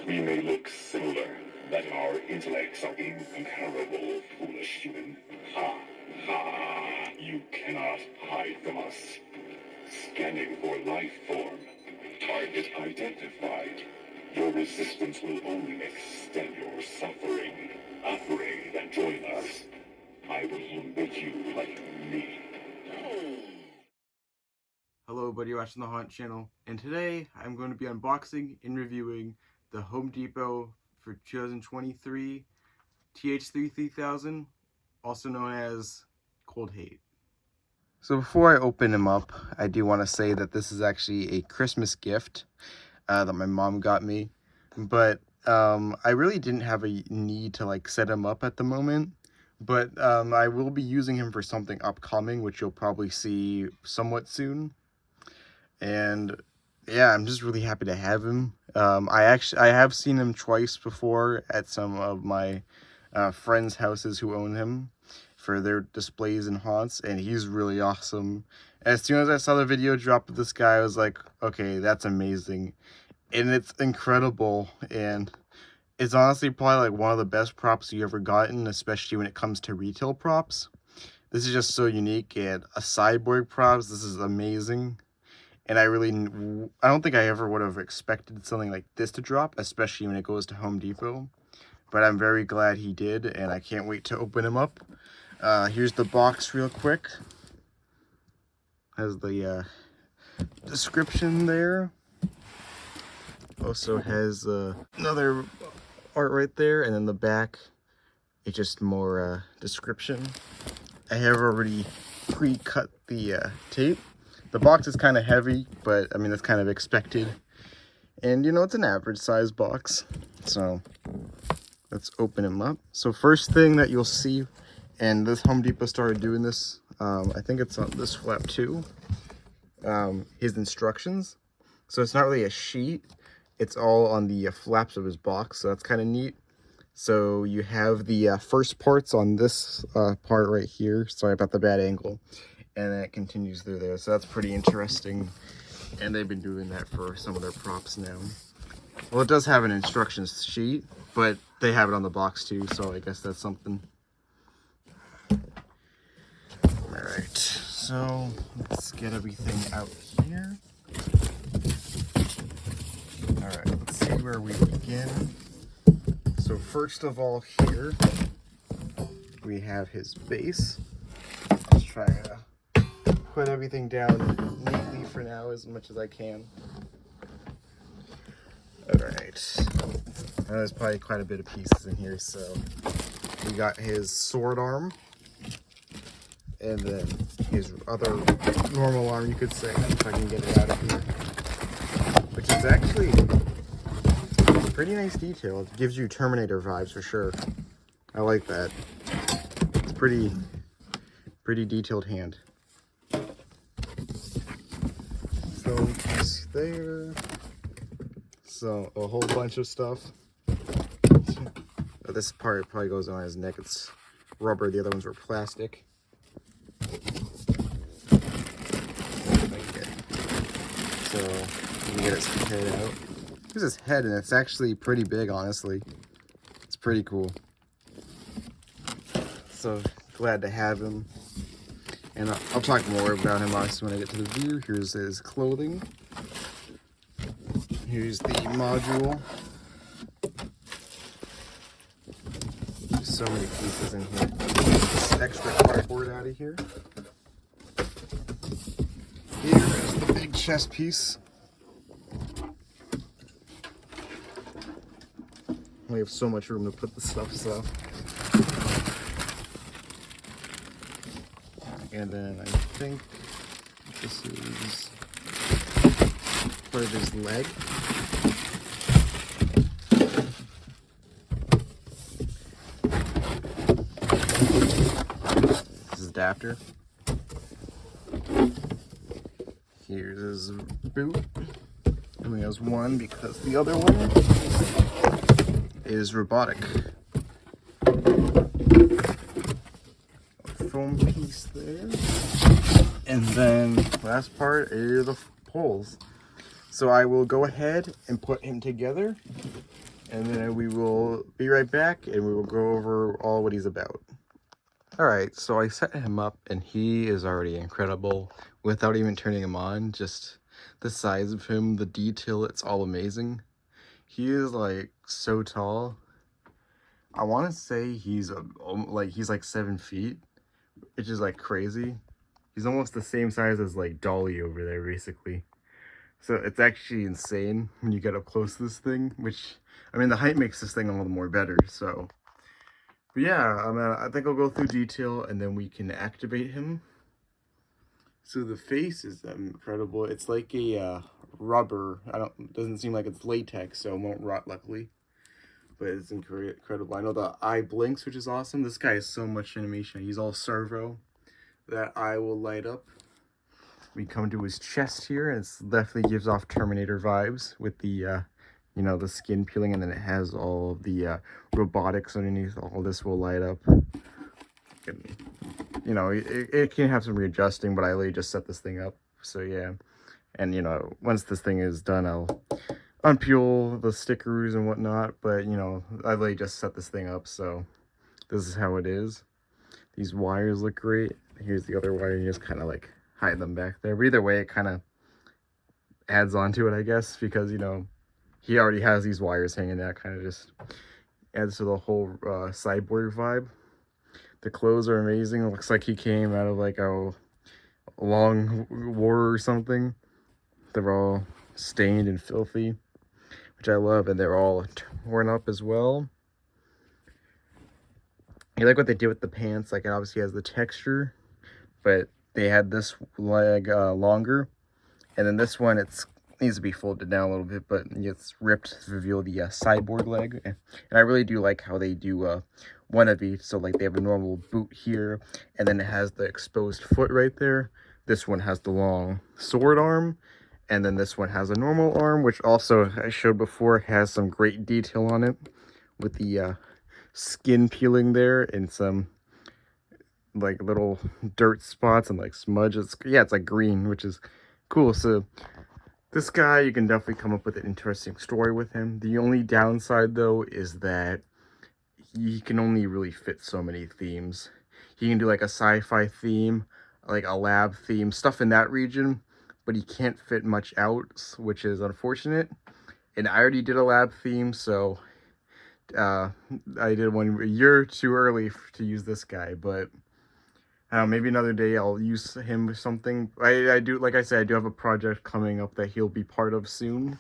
We may look similar, but our intellects are incomparable, foolish human. Ha, ha. You cannot hide from us. Scanning for life form. Target identified. Your resistance will only extend your suffering. Upgrade and join us. I will make you like me. Hello everybody, you're watching the Haunt channel, and today I'm going to be unboxing and reviewing the Home Depot for 2023 THD 3000, also known as Cold Hate. So before I open them up, I do want to say that this is actually a Christmas gift that my mom got me, but I really didn't have a need to set him up at the moment, but I will be using him for something upcoming, which you'll probably see somewhat soon. And yeah, I'm just really happy to have him. I have seen him twice before at some of my friends' houses who own him for their displays and haunts, and he's really awesome. As soon as I saw the video drop of this guy, I was like, okay, that's amazing. And it's incredible, and it's honestly probably one of the best props you've ever gotten, especially when it comes to retail props. This is just so unique, and a cyborg props, this is amazing. And I don't think I ever would have expected something like this to drop, especially when it goes to Home Depot. But I'm very glad he did, and I can't wait to open him up. Here's the box real quick. Has the description there. Also has another art right there, and then the back is just more description. I have already pre-cut the tape. The box is kind of heavy, but I mean, that's kind of expected. And it's an average size box. So let's open them up. So first thing that you'll see, and this Home Depot started doing this, I think it's on this flap too, his instructions. So it's not really a sheet, it's all on the flaps of his box, so that's kind of neat. So you have the first parts on this part right here. Sorry about the bad angle. And then it continues through there, so that's pretty interesting. And they've been doing that for some of their props now. Well, it does have an instructions sheet, but they have it on the box too, so I guess that's something. Alright, so let's get everything out here. Alright, let's see where we begin. So first of all here, we have his base. Let's try to put everything down neatly for now as much as I can. Alright. There's probably quite a bit of pieces in here, so we got his sword arm, and then his other normal arm, you could say, if I can get it out of here. Which is actually pretty nice detail. It gives you Terminator vibes for sure. I like that. It's pretty detailed hand. So it's there. So a whole bunch of stuff. This part probably goes on his neck. It's rubber. The other ones were plastic. So you can get his head out. Here's his head, and it's actually pretty big, honestly. It's pretty cool. So glad to have him. And I'll talk more about him obviously when I get to the view. Here's his clothing. Here's the module. There's so many pieces in here. This extra cardboard out of here. Here's the big chest piece. We have so much room to put the stuff, so. And then I think this is part of his leg. This is adapter. Here's his boot. Only has one because the other one is robotic. Foam piece there. And then last part are the poles. So I will go ahead and put him together and then we will be right back and we will go over all what he's about. Alright, so I set him up and he is already incredible without even turning him on. Just the size of him, the detail, it's all amazing. He is like so tall. I want to say he's like 7 feet, which is like crazy. He's almost the same size as like Dolly over there, basically. So it's actually insane when you get up close to this thing, which, I mean, the height makes this thing all the more better, so. But yeah, I think I'll go through detail and then we can activate him. So the face is incredible. It's like a rubber. Doesn't seem like it's latex, so it won't rot, luckily. But it's incredible. I know the eye blinks, which is awesome. This guy has so much animation. He's all servo. That eye will light up. We come to his chest here, and it definitely gives off Terminator vibes with the, you know, the skin peeling, and then it has all of the robotics underneath. All this will light up. And, you know, it can have some readjusting, but I literally just set this thing up. So yeah, and you know, once this thing is done, I'll unpeel the stickers and whatnot. But you know, I literally just set this thing up, so this is how it is. These wires look great. Here's the other wire. You just kind of like hide them back there. But either way, it kind of adds on to it, I guess, because, you know, he already has these wires hanging out. Kind of just adds to the whole cyborg vibe. The clothes are amazing. It looks like he came out of like a long war or something. They're all stained and filthy, which I love, and they're all torn up as well. I like what they did with the pants. Like, it obviously has the texture, but they had this leg longer, and then this one, it needs to be folded down a little bit, but it's ripped to reveal the cyborg leg. And I really do like how they do one of each. So like they have a normal boot here, and then it has the exposed foot right there. This one has the long sword arm, and then this one has a normal arm, which also I showed before has some great detail on it with the skin peeling there and some like little dirt spots and like smudges. Yeah, it's like green, which is cool. So this guy, you can definitely come up with an interesting story with him. The only downside though is that he can only really fit so many themes. He can do like a sci-fi theme, like a lab theme, stuff in that region, but he can't fit much out, which is unfortunate. And I already did a lab theme, so I did one a year too early to use this guy, but maybe another day I'll use him with something. I do, like I said, I do have a project coming up that he'll be part of soon.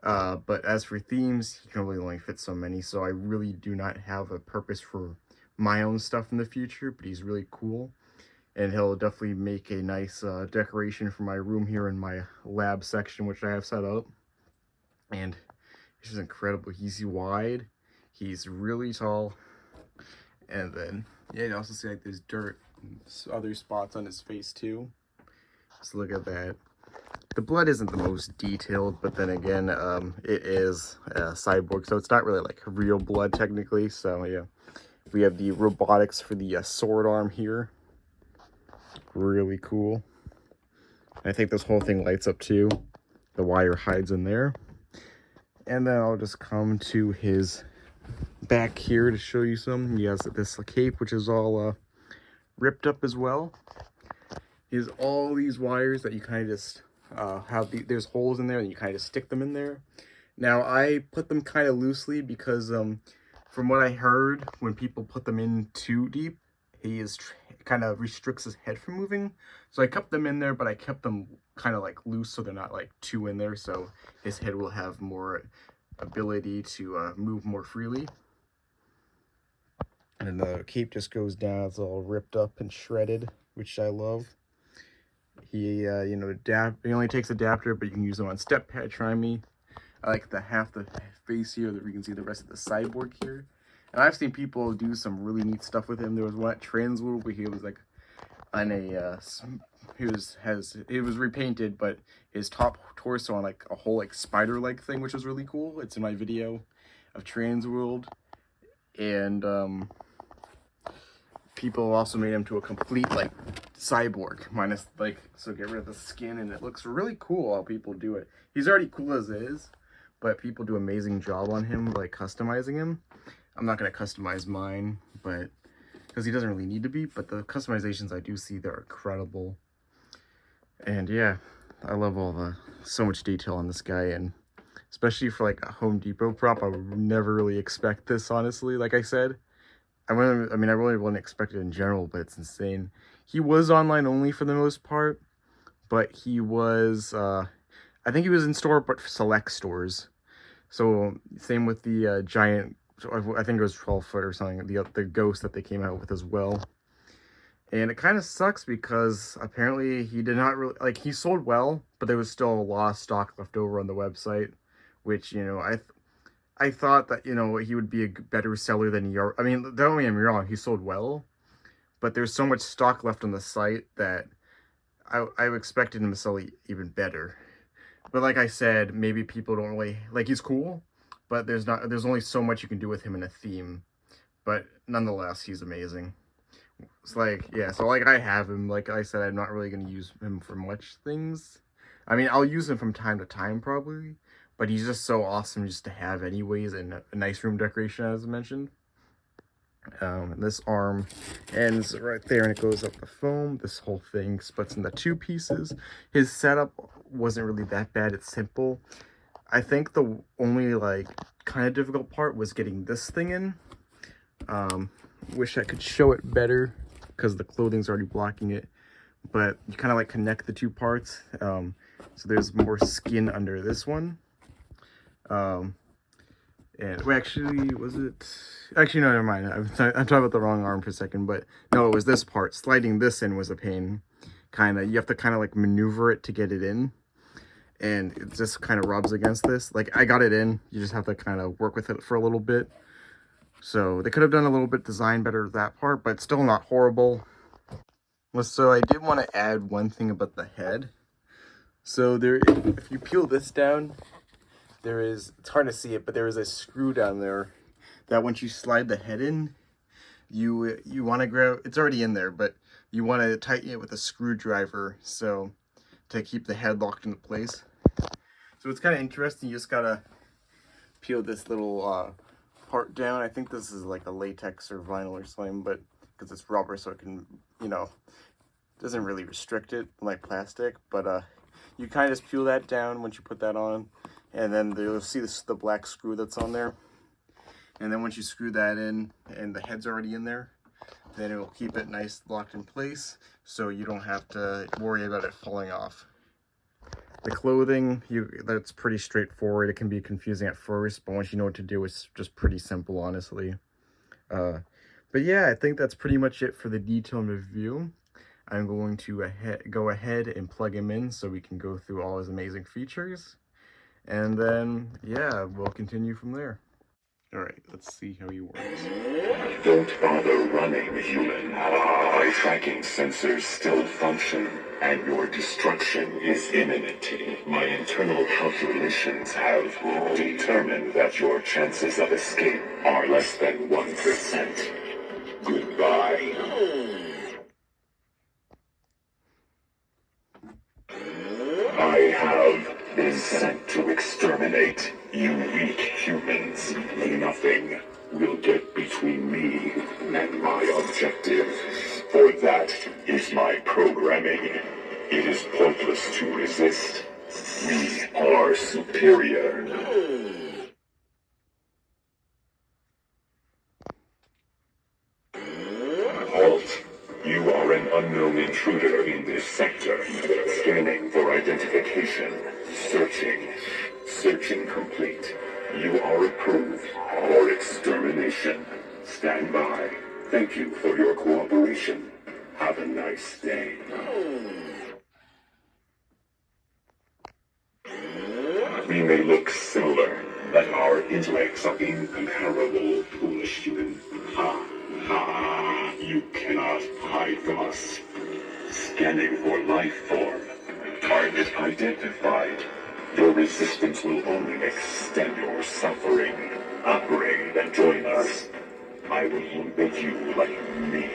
But as for themes, he can really only fit so many, so I really do not have a purpose for my own stuff in the future, but he's really cool. And he'll definitely make a nice decoration for my room here in my lab section, which I have set up. And he's just incredible. He's wide, he's really tall, and then, yeah, you also see like there's dirt and other spots on his face too. Just look at that. The blood isn't the most detailed, but then again, it is cyborg, so it's not really like real blood technically. So yeah, we have the robotics for the sword arm here. Really cool. I think this whole thing lights up too. The wire hides in there. And then I'll just come to his back here to show you some. He has this cape, which is all ripped up as well. He has all these wires that you kind of just there's holes in there and you kind of stick them in there. Now I put them kind of loosely because from what I heard, when people put them in too deep, he kind of restricts his head from moving. So I kept them in there, but I kept them kind of like loose so they're not like too in there, so his head will have more ability to move more freely. And the cape just goes down. It's all ripped up and shredded, which I love. He, you know, he only takes adapter, but you can use them on step pad. Try me. I like half the face here that we can see the rest of the cyborg here. And I've seen people do some really neat stuff with him. There was one at Transworld where he was like on a, it was repainted, but his top torso on like a whole like spider-like thing, which was really cool. It's in my video of Transworld. And people also made him to a complete like cyborg, minus like, so get rid of the skin, and it looks really cool how people do it. He's already cool as is, but people do an amazing job on him, like customizing him. I'm not going to customize mine, but because he doesn't really need to be, but the customizations I do see, they're incredible. And yeah, I love so much detail on this guy, and especially for like a Home Depot prop, I would never really expect this, honestly. Like I said, I really wouldn't expect it in general, but it's insane. He was online only for the most part, but he was, I think he was in store, but select stores. So same with the giant, I think it was 12-foot or something, the Ghost that they came out with as well. And it kind of sucks because apparently he did not really, like, he sold well, but there was still a lot of stock left over on the website, which, you know, I thought that, you know, he would be a better seller than he are. I mean, don't get me wrong, he sold well, but there's so much stock left on the site that I expected him to sell even better. But like I said, maybe people don't really, like, he's cool, but there's only so much you can do with him in a theme. But nonetheless, he's amazing. It's like, yeah, so like I have him, like I said, I'm not really going to use him for much things. I mean, I'll use him from time to time probably, but he's just so awesome just to have anyways, and a nice room decoration, as I mentioned. This arm ends right there and it goes up the foam. This whole thing splits into 2 pieces. His setup wasn't really that bad. It's simple. I think the only like kind of difficult part was getting this thing in. Wish I could show it better because the clothing's already blocking it, but you kind of like connect the 2 parts. So there's more skin under this one. And well, actually, was it? Actually, no, never mind. I'm talking about the wrong arm for a second, but no, it was this part. Sliding this in was a pain. You have to kind of like maneuver it to get it in, and it just kind of rubs against this. Like, I got it in. You just have to kind of work with it for a little bit. So they could have done a little bit design better that part, but still not horrible. So I did want to add one thing about the head. So if you peel this down, it's hard to see it, but there is a screw down there that once you slide the head in, you want to grab, it's already in there, but you want to tighten it with a screwdriver, so to keep the head locked into place. So it's kind of interesting. You just gotta peel this little part down. I think this is like a latex or vinyl or something, but because it's rubber, so it can, you know, doesn't really restrict it like plastic. But you kind of just peel that down once you put that on, and then you'll see the black screw that's on there. And then once you screw that in and the head's already in there, then it will keep it nice locked in place, so you don't have to worry about it falling off. The clothing, that's pretty straightforward. It can be confusing at first, but once you know what to do, it's just pretty simple, honestly. But yeah, I think that's pretty much it for the detailed review. I'm going to go ahead and plug him in so we can go through all his amazing features. And then, yeah, we'll continue from there. Alright, let's see how he works. Don't bother running, human. My tracking sensors still function, and your destruction is imminent. My internal calculations have determined that your chances of escape are less than 1%. Goodbye. I have been sent to exterminate you weak humans. Nothing will get between me and my objective. For that is my programming. It is pointless to resist. We are superior. Halt. You are an unknown intruder in this sector. Scanning for identification. Searching. Searching complete. You are approved for extermination. Stand by. Thank you for your cooperation. Have a nice day. We may look similar, but our intellects are incomparable, foolish human. Ha, ha, you cannot hide from us. Scanning for life form. Target identified. Your resistance will only extend your suffering. Upgrade and join us. I will make you like me.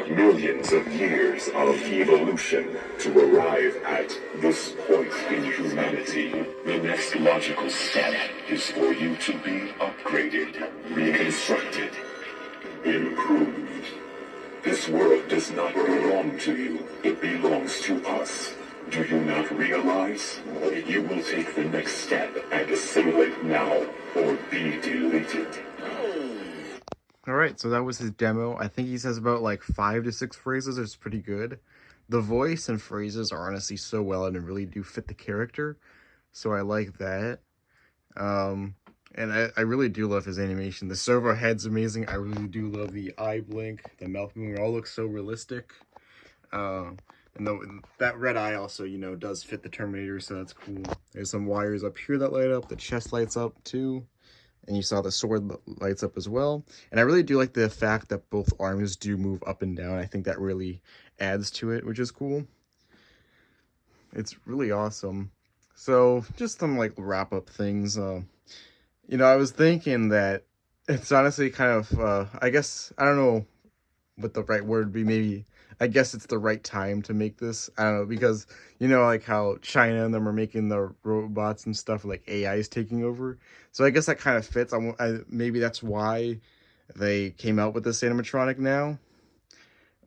Millions millions of years of evolution to arrive at this point in humanity. The next logical step is for you to be upgraded, reconstructed, improved. This world does not belong to you. It belongs to us. Do you not realize? You will take the next step and assimilate now or be deleted. Alright, so that was his demo. I think he says about like 5 to 6 phrases. It's pretty good. The voice and phrases are honestly so well and really do fit the character. So I like that. And I really do love his animation. The servo head's amazing. I really do love the eye blink, the mouth moving. It all looks so realistic. And that red eye also, you know, does fit the Terminator, so that's cool. There's some wires up here that light up. The chest lights up too. And you saw the sword lights up as well. And I really do like the fact that both arms do move up and down. I think that really adds to it, which is cool. It's really awesome. So, just some, like, wrap-up things. You know, I was thinking that it's honestly kind of, I guess, I don't know what the right word would be, maybe, I guess it's the right time to make this. I don't know, because, you know, like how China and them are making the robots and stuff, like AI is taking over. So I guess that kind of fits. Maybe that's why they came out with this animatronic now.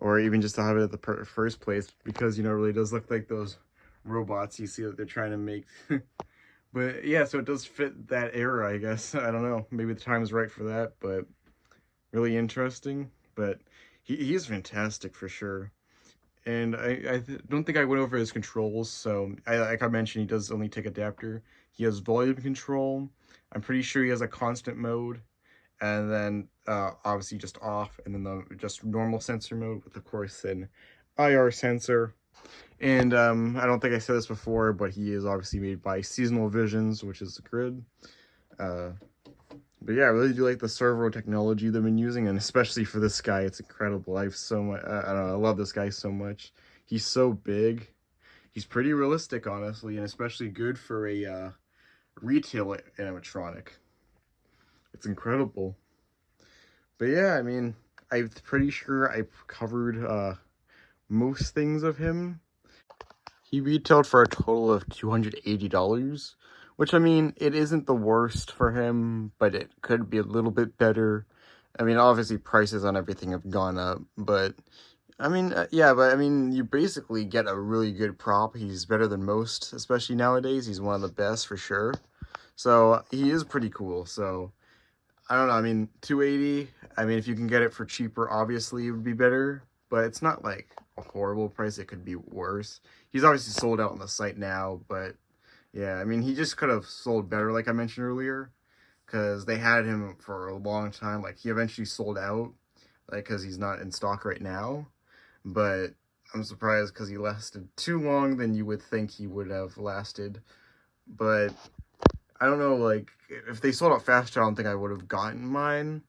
Or even just to have it at the first place, because, you know, it really does look like those robots you see that they're trying to make. But yeah, so it does fit that era, I guess. I don't know. Maybe the time is right for that, but really interesting. But he's fantastic for sure. And I don't think I went over his controls. So, like I mentioned, he does only take adapter. He has volume control. I'm pretty sure he has a constant mode. And then, obviously, just off. And then the just normal sensor mode with, of course, an IR sensor. And I don't think I said this before, but he is obviously made by Seasonal Visions, which is good. But yeah, I really do like the servo technology they've been using, and especially for this guy, it's incredible. I have so much, I don't know, I love this guy so much. He's so big. He's pretty realistic, honestly, and especially good for a retail animatronic. It's incredible. But yeah, I mean, I'm pretty sure I covered most things of him. He retailed for a total of $280, which, I mean, it isn't the worst for him, but it could be a little bit better. I mean, obviously prices on everything have gone up, but I mean, yeah, but I mean, you basically get a really good prop. He's better than most, especially nowadays. He's one of the best for sure. So he is pretty cool. So I don't know. I mean, 280. I mean, if you can get it for cheaper, obviously it would be better, but it's not like a horrible price. It could be worse. He's obviously sold out on the site now, but yeah, I mean, he just could have sold better, like I mentioned earlier, because they had him for a long time. Like, he eventually sold out, like, because he's not in stock right now, but I'm surprised because he lasted too long than you would think he would have lasted. But I don't know, like, if they sold out faster, I don't think I would have gotten mine.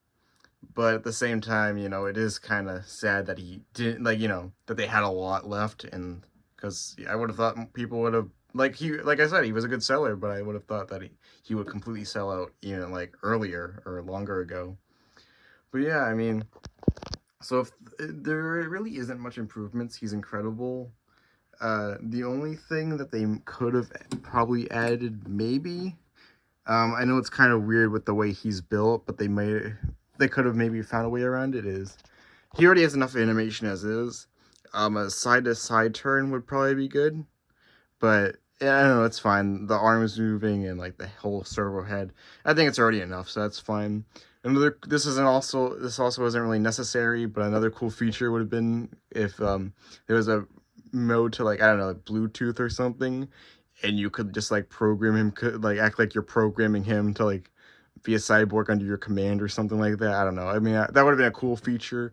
But at the same time, you know, it is kind of sad that he didn't, like, you know, that they had a lot left. And because I would have thought people would have, like I said, he was a good seller, but I would have thought that he would completely sell out, you know, like earlier or longer ago. But yeah, I mean, so if there really isn't much improvements, he's incredible. The only thing that they could have probably added, maybe, I know it's kind of weird with the way he's built, but they could have maybe found a way around it. Is he already has enough animation as is. A side-to-side turn would probably be good, but yeah, I don't know, it's fine. The arms moving and like the whole servo head, I think it's already enough, so that's fine. This also wasn't really necessary, but another cool feature would have been if there was a mode to, like, I don't know, like Bluetooth or something, and you could just like program him, like act like you're programming him to like be a cyborg under your command or something like that. I don't know. I mean, that would have been a cool feature,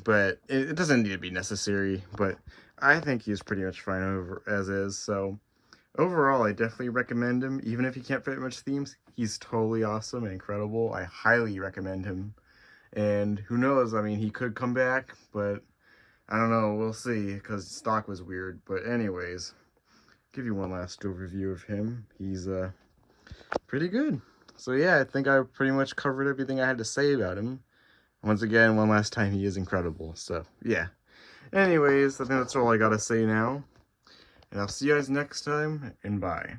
but it doesn't need to be necessary. But I think he's pretty much fine over as is. So overall, I definitely recommend him. Even if he can't fit much themes, he's totally awesome and incredible. I highly recommend him. And who knows? I mean, he could come back, but I don't know. We'll see, because stock was weird. But anyways, give you one last overview of him. He's pretty good. So yeah, I think I pretty much covered everything I had to say about him. Once again, one last time, he is incredible. So yeah. Anyways, I think that's all I gotta say now. And I'll see you guys next time, and bye.